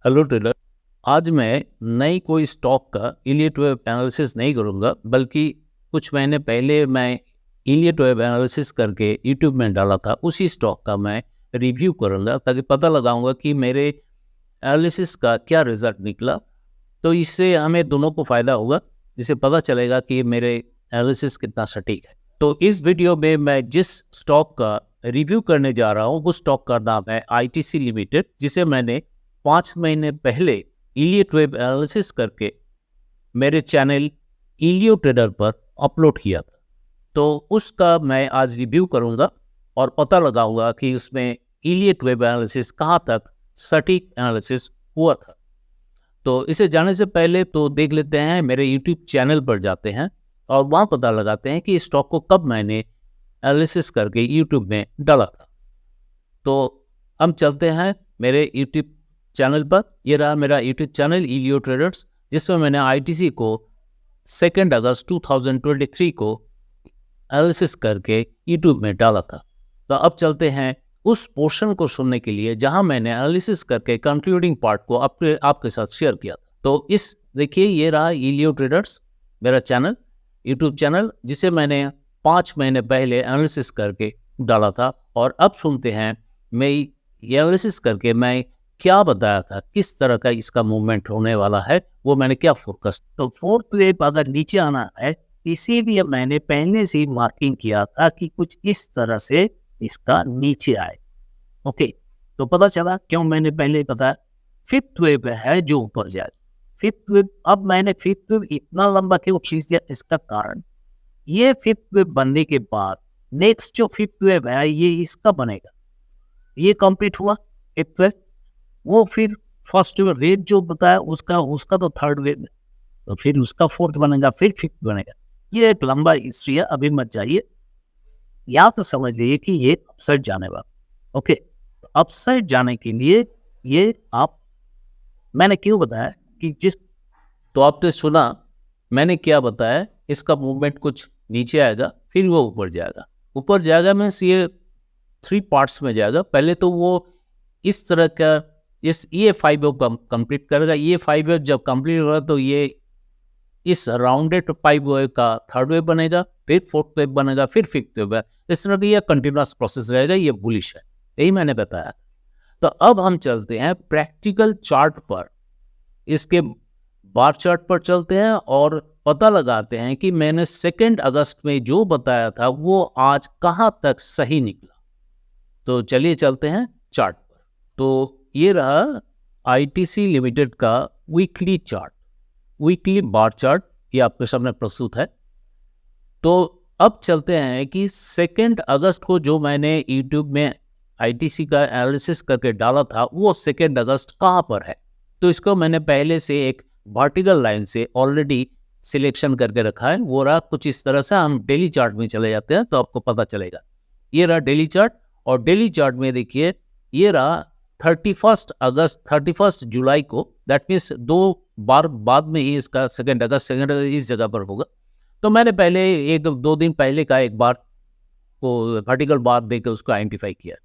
Hello trader. आज मैं नई कोई स्टॉक का इलियट वेब एनालिसिस नहीं करूँगा, बल्कि कुछ महीने पहले मैं इलियट वेब एनालिसिस करके यूट्यूब में डाला था, उसी स्टॉक का मैं रिव्यू करूँगा ताकि पता लगाऊंगा कि मेरे एनालिसिस का क्या रिजल्ट निकला। तो इससे हमें दोनों को फ़ायदा होगा, जिससे पता चलेगा कि मेरे एनालिसिस कितना सटीक है। तो इस वीडियो में मैं जिस स्टॉक का रिव्यू करने जा रहा हूँ उस स्टॉक का नाम है आईटीसी लिमिटेड, जिसे मैंने 5 महीने पहले इलियट वेब एनालिसिस करके मेरे चैनल इलियो ट्रेडर पर अपलोड किया था। तो उसका मैं आज रिव्यू करूंगा और पता लगाऊंगा कि उसमें इलियट वेब एनालिसिस कहाँ तक सटीक एनालिसिस हुआ था। तो इसे जानने से पहले तो देख लेते हैं, मेरे यूट्यूब चैनल पर जाते हैं और वहाँ पता लगाते हैं कि स्टॉक को कब मैंने एनालिसिस करके यूट्यूब में डाला था। तो हम चलते हैं मेरे यूट्यूब चैनल पर। यह रहा मेरा यूट्यूब चैनल इलियो ट्रेडर्स, जिसमें मैंने आईटीसी को 2 अगस्त 2023 को एनालिसिस करके यूट्यूब में डाला था। तो अब चलते हैं उस पोर्शन को सुनने के लिए जहां मैंने एनालिसिस करके कंक्लूडिंग पार्ट को आपके साथ शेयर किया था। तो इस देखिए, ये रहा इलियो ट्रेडर्स, मेरा चैनल, यूट्यूब चैनल, जिसे मैंने 5 महीने पहले एनालिसिस करके डाला था। और अब सुनते हैं मैं ये एनालिसिस करके मैं क्या बताया था, किस तरह का इसका मूवमेंट होने वाला है, वो मैंने क्या फोकस। तो फोर्थ वेव अगर नीचे आना है, इसीलिए मैंने पहले से ही मार्किंग किया था कि कुछ इस तरह से इसका नीचे आए। ओके, तो पता चला क्यों मैंने पहले बताया। फिफ्थ वेव है जो ऊपर जाए। फिफ्थ वेव, अब मैंने फिफ्थ वेव इतना लंबा क्यों खींच दिया, इसका कारण ये फिफ्थ वेव बनने के बाद नेक्स्ट जो फिफ्थ वेव है ये इसका बनेगा। ये कंप्लीट हुआ फिफ्थ वेव, वो फिर फर्स्ट वेव रेट जो बताया उसका तो थर्ड वेव है, तो फिर उसका फोर्थ बनेगा, फिर फिफ्थ बनेगा। ये एक लंबा हिस्ट्री है, अभी मत जाइए, या तो समझ लीजिए कि ये अपसाइड जाने वाला। ओके, अपसाइड जाने के लिए ये आप, मैंने क्यों बताया कि तो आपने सुना मैंने क्या बताया, इसका मूवमेंट कुछ नीचे आएगा फिर वो ऊपर जाएगा। ऊपर जाएगा मीन्स ये 3 पार्ट्स में जाएगा। पहले तो वो इस तरह का ये 5 वेव कंप्लीट करेगा। ये 5 वेव जब कंप्लीट होगा तो ये इस राउंडेड 5 वेव का थर्ड वेव बनेगा, फिर फोर्थ वेव बनेगा, फिर फिफ्थ वेव। इस तरह की ये कंटिन्यूअस प्रोसेस रहेगा, ये बुलिश है, यही मैंने बताया। तो अब हम चलते हैं प्रैक्टिकल चार्ट पर, इसके बार चार्ट पर चलते हैं और पता लगाते हैं कि मैंने 2 अगस्त में जो बताया था वो आज कहाँ तक सही निकला। तो चलिए चलते हैं चार्ट पर। तो ये रहा आईटीसी लिमिटेड का weekly chart, weekly bar chart, ये आपके सामने प्रस्तुत है। तो अब चलते हैं कि 2 अगस्त को जो मैंने यूट्यूब में आईटीसी का एनालिसिस करके डाला था वो 2 अगस्त कहाँ पर है। तो इसको मैंने पहले से एक वर्टिकल लाइन से ऑलरेडी सिलेक्शन करके रखा है। वो रहा कुछ इस तरह से। हम डेली चार्ट में चले जाते हैं तो आपको पता चलेगा। ये रहा डेली चार्ट, और डेली चार्ट में देखिए ये रहा 31 जुलाई को, दैट मीन्स 2 बार बाद में ही इसका 2 अगस्त इस जगह पर होगा। तो मैंने पहले 1-2 दिन पहले का एक बार को वर्टिकल बार देकर उसको आइडेंटिफाई किया।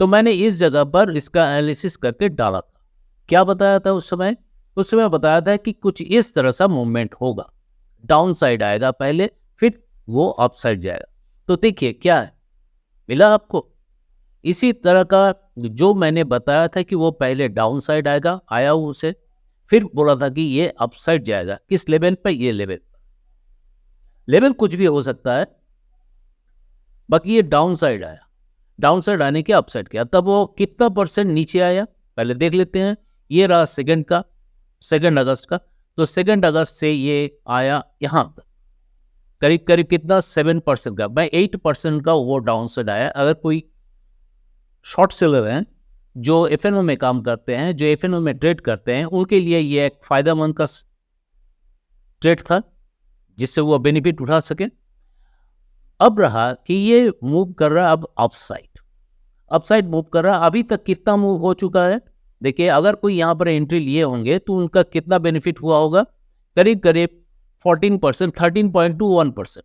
तो मैंने इस जगह पर इसका एनालिसिस करके डाला था। क्या बताया था उस समय? उस समय बताया था कि कुछ इस तरह सा मूवमेंट होगा, डाउन साइड आएगा पहले, फिर वो अप साइड जाएगा। तो देखिए क्या है, मिला आपको इसी तरह का जो मैंने बताया था कि वो पहले डाउन साइड आएगा, आया उसे, फिर बोला था कि ये अप साइड जाएगा। किस लेवल पर? ये लेवल कुछ भी हो सकता है, बाकी ये डाउन साइड आया। डाउन साइड आने के अप साइड किया, तब वो कितना % नीचे आया पहले देख लेते हैं। ये रहा 2 अगस्त का। तो 2 अगस्त से ये आया यहाँ तक, करीब करीब कितना, 7% का, मैं 8% का वो डाउन साइड आया। अगर कोई शॉर्ट सेलर हैं जो एफएनओ में काम करते हैं, जो एफएनओ में ट्रेड करते हैं, उनके लिए ये एक फायदेमंद का ट्रेड था जिससे वो बेनिफिट उठा सके। अब रहा कि ये मूव कर रहा है अब अपसाइड मूव कर रहा है। अभी तक कितना मूव हो चुका है देखिए, अगर कोई यहाँ पर एंट्री लिए होंगे तो उनका कितना बेनिफिट हुआ होगा, करीब करीब 14%, 13.21%।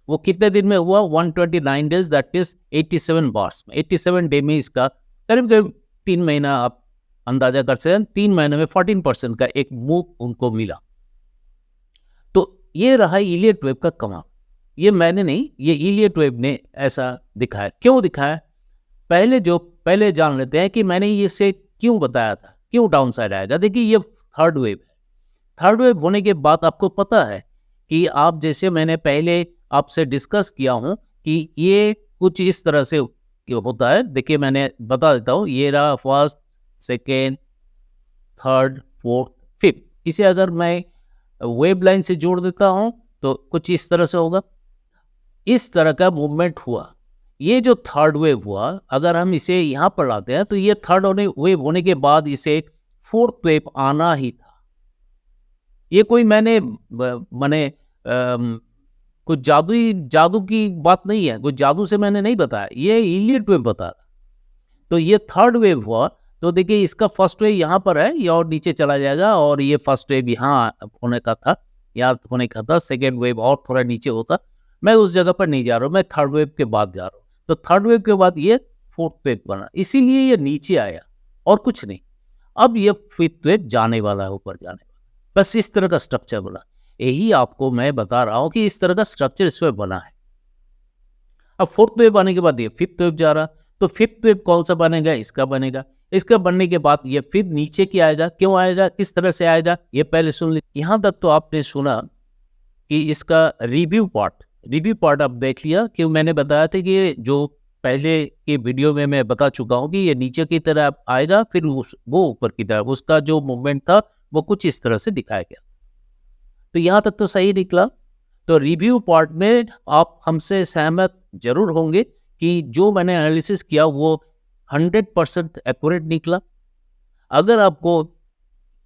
वो कितने दिन में हुआ? 129 डेज, दैट इज 87 बार्स में। 87 डे में इसका करीब करीब 3 महीना आप अंदाजा कर सकते हैं 3 महीने में 14% का एक मूव उनको मिला। तो ये रहा इलियट वेव का कमाल। ये मैंने नहीं, ये इलियट वेव ने ऐसा दिखाया। क्यों दिखाया? पहले जान लेते हैं कि मैंने इसे क्यों बताया था, क्यों डाउन साइड आएगा। देखिए ये थर्ड वेव है। थर्ड वेव होने के बाद आपको पता है कि आप, जैसे मैंने पहले आपसे डिस्कस किया हूं कि ये कुछ इस तरह से होता है। देखिए मैंने बता देता हूं, ये रहा first, second, third, fourth, fifth. इसे अगर मैं वेव लाइन से जोड़ देता हूं तो कुछ इस तरह से होगा। इस तरह का मूवमेंट हुआ। ये जो थर्ड वेव हुआ, अगर हम इसे यहाँ पर लाते हैं तो ये थर्ड वेव होने के बाद इसे फोर्थ वेव आना ही था। ये कोई मैंने कुछ जादू की बात नहीं है, कुछ जादू से मैंने नहीं बताया, ये इलियट वेव बता रहा। तो ये थर्ड वेव हुआ। तो देखिए इसका फर्स्ट वेव यहाँ पर है, ये और नीचे चला जाएगा, और ये फर्स्ट वेव यहाँ होने का था, यहाँ होने का था। सेकेंड वेव और थोड़ा नीचे होता। मैं उस जगह पर नहीं जा रहा हूँ, मैं थर्ड वेव के बाद जा रहा हूँ। तो थर्ड वेव के बाद ये फोर्थ वेव बना, इसीलिए ये नीचे आया और कुछ नहीं। अब ये फिफ्थ वेव जाने वाला है, ऊपर जाने वाला। बस इस तरह का स्ट्रक्चर बना। यही आपको मैं बता रहा हूँ कि इस तरह का स्ट्रक्चर इसमें बना है। अब फोर्थ वेव आने के बाद ये फिफ्थ वेव जा रहा, तो फिफ्थ वेव कौन सा बनेगा? इसका बनेगा। इसका बनने के बाद ये फिर नीचे की आएगा। क्यों आएगा, किस तरह से आएगा, ये पहले सुन लीजिए। यहां तक तो आपने सुना कि इसका रिव्यू पार्ट आप देख लिया कि मैंने बताया था कि जो पहले के वीडियो में मैं बता चुका हूं कि ये नीचे की तरफ आएगा, फिर वो ऊपर की तरफ, उसका जो मूवमेंट था वो कुछ इस तरह से दिखाया गया। तो यहां तक तो सही निकला। तो रिव्यू पार्ट में आप हमसे सहमत जरूर होंगे कि जो मैंने एनालिसिस किया वो 100% एक्यूरेट निकला। अगर आपको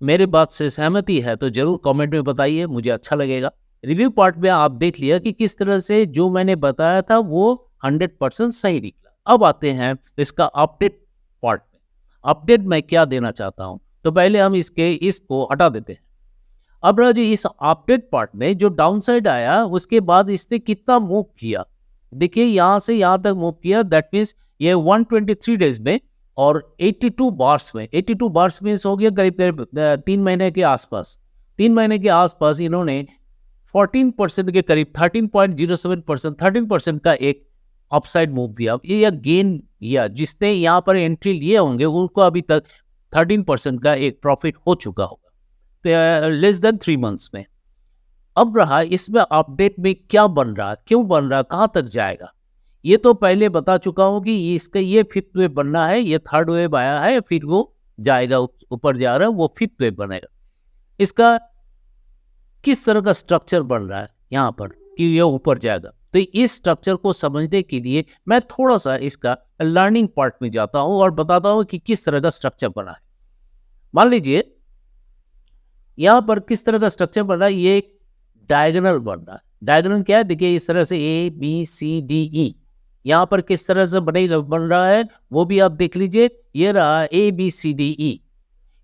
मेरे बात से सहमति है तो जरूर कमेंट में बताइए, मुझे अच्छा लगेगा। रिव्यू पार्ट में आप देख लिया कि किस तरह से जो मैंने बताया था वो 100% सही निकला। अब आते हैं इसका अपडेट पार्ट में। अपडेट मैं क्या देना चाहता हूं, तो पहले हम इसको हटा देते हैं। अब रहा जो इस अपडेट पार्ट में जो डाउन साइड आया, उसके बाद इसने कितना मूव किया। देखिए यहां से यहां तक मूव किया, दैट मीन्स ये 123 डेज में और 82 बार्स में। 82 बार्स मीन्स हो गया करीब करीब 3 महीने के आसपास। 3 महीने के आसपास इन्होंने 14% के करीब 13.07%, 13% का एक अपसाइड मूव दिया। ये गेन किया। जिसने यहाँ पर एंट्री लिए होंगे उनको अभी तक 13% का एक प्रॉफिट हो चुका होगा, तो लेस देन 3 मंथ्स में। अब रहा इसमें अपडेट में क्या बन रहा, क्यों बन रहा, कहां तक जाएगा। ये तो पहले बता चुका हूं कि इसका ये फिफ्थ वेव बनना है। ये थर्ड वेव आया है, फिर वो जाएगा ऊपर जा रहा है, वो फिफ्थ वेव बनेगा। इसका किस तरह का स्ट्रक्चर बन रहा है यहाँ पर कि ये ऊपर जाएगा। तो इस स्ट्रक्चर को समझने के लिए मैं थोड़ा सा इसका लर्निंग पार्ट में जाता हूं और बताता हूं कि किस तरह का स्ट्रक्चर बना है। मान लीजिए यहाँ पर किस तरह का स्ट्रक्चर बन रहा है, ये एक डायगोनल बन रहा है। डायगोनल क्या है, देखिए इस तरह से ABCDE यहाँ पर किस तरह से बन रहा है वो भी आप देख लीजिए। ये रहा ABCDE।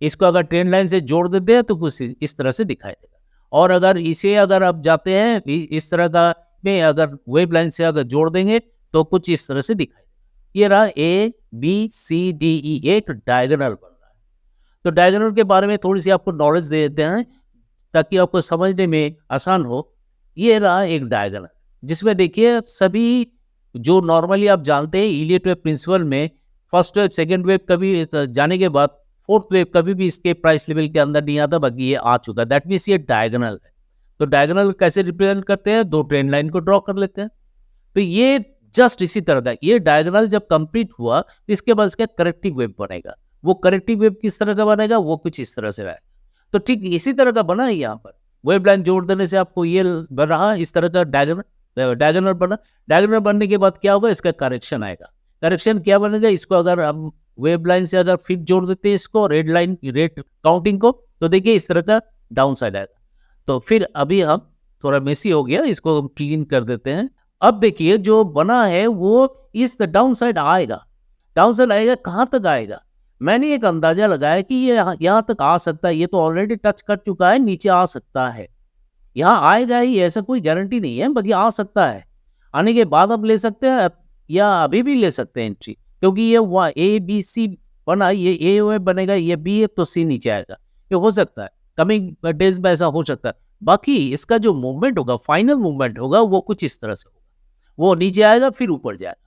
इसको अगर ट्रेंड लाइन से जोड़ देते हैं तो कुछ इस तरह से दिखाई देगा। और अगर आप जाते हैं इस तरह का में, अगर वेव लाइन से अगर जोड़ देंगे तो कुछ इस तरह से दिखाई देगा। ये रहा ABCDE, एक डायगोनल बन रहा है। तो डायगोनल के बारे में थोड़ी सी आपको नॉलेज दे देते हैं ताकि आपको समझने में आसान हो। ये रहा एक डायगोनल, जिसमें देखिए सभी जो नॉर्मली आप जानते हैं इलियट वेव प्रिंसिपल में फर्स्ट वेव सेकेंड वेव कभी जाने के बाद फोर्थ वेव कभी भी इसके प्राइस लेवल के अंदर नहीं आता, बाकी ये आ चुका। दैट मीन्स ये डायगोनल है। तो डायगोनल कैसे रिप्रेजेंट करते हैं, दो ट्रेंड लाइन को ड्रॉ कर लेते हैं। तो ये जस्ट इसी तरह का, ये डायगोनल जब कंप्लीट हुआ तो इसके बाद इसका करेक्टिव वेव बनेगा। वो करेक्टिव वेव किस तरह का बनेगा, वो कुछ इस तरह से रहेगा। तो ठीक इसी तरह का बना है। यहाँ पर वेव लाइन जोड़ देने से आपको ये बन रहा इस तरह का डायगोनल बना। डायगोनल बनने के बाद क्या होगा, इसका करेक्शन आएगा। करेक्शन क्या बनेगा, इसको अगर हम वेव लाइन से अगर फिर जोड़ देते हैं इसको रेड काउंटिंग को, तो देखिए इस तरह का डाउन साइड आएगा। तो फिर अभी हम थोड़ा मेसी हो गया, इसको हम क्लीन कर देते हैं। अब देखिए जो बना है वो इस डाउन साइड आएगा। डाउन साइड आएगा, कहाँ तक आएगा, मैंने एक अंदाजा लगाया कि ये यहाँ तक आ सकता है। ये तो ऑलरेडी टच कर चुका है, नीचे आ सकता है। यहाँ आएगा ही, ऐसा कोई गारंटी नहीं है, बाकी आ सकता है। आने के बाद आप ले सकते हैं या अभी भी ले सकते हैं एंट्री, क्योंकि ये ABC वरना ये ए वेव बनेगा, ये बी है तो सी नीचे आएगा। ये हो सकता है, कमिंग डेज में ऐसा हो सकता है। बाकी इसका जो मूवमेंट होगा, फाइनल मूवमेंट होगा, वो कुछ इस तरह से होगा, वो नीचे आएगा फिर ऊपर जाएगा।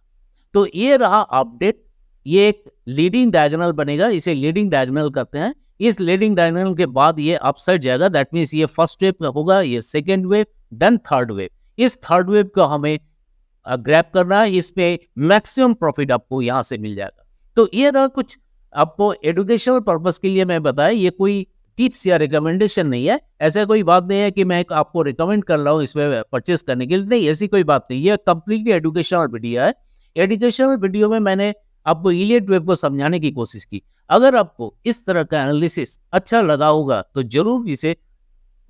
तो ये रहा अपडेट। ये एक लीडिंग डायगोनल बनेगा, इसे लीडिंग डायगोनल कहते हैं। इस लीडिंग डायगोनल के बाद ये अपसाइड जाएगा, दैट मीन्स ये फर्स्ट वेव होगा, ये second wave, then third wave. इस थर्ड वेव को हमें ग्रैब करना है, इसमें मैक्सिमम प्रॉफिट आपको यहाँ से मिल जाएगा। तो ये रहा कुछ आपको एजुकेशनल पर्पस के लिए मैं बताया, ये कोई टिप्स या रिकमेंडेशन नहीं है। ऐसा कोई बात नहीं है कि मैं आपको रिकमेंड कर रहा हूँ इसमें परचेस करने के लिए, नहीं, ऐसी कोई बात नहीं। ये कंप्लीटली एजुकेशनल वीडियो है। एजुकेशनल वीडियो में मैंने आपको इलियट वेव को समझाने की कोशिश की। अगर आपको इस तरह का एनालिसिस अच्छा लगा होगा तो जरूर इसे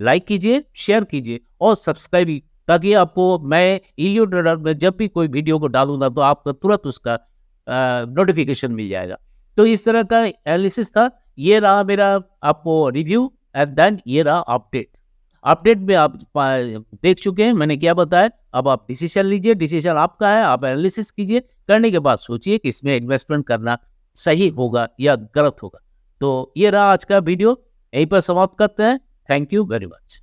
लाइक कीजिए, शेयर कीजिए और सब्सक्राइब, ताकि आपको मैं इलियो ट्रेडर में जब भी कोई वीडियो को डालूंगा तो आपको तुरंत उसका नोटिफिकेशन मिल जाएगा। तो इस तरह का एनालिसिस था। ये रहा मेरा आपको रिव्यू एंड देन ये रहा अपडेट। अपडेट में आप देख चुके हैं मैंने क्या बताया। अब आप डिसीजन लीजिए, डिसीजन आपका है, आप एनालिसिस कीजिए, करने के बाद सोचिए कि इसमें इन्वेस्टमेंट करना सही होगा या गलत होगा। तो ये रहा आज का वीडियो, यहीं पर समाप्त करते हैं। Thank you very much.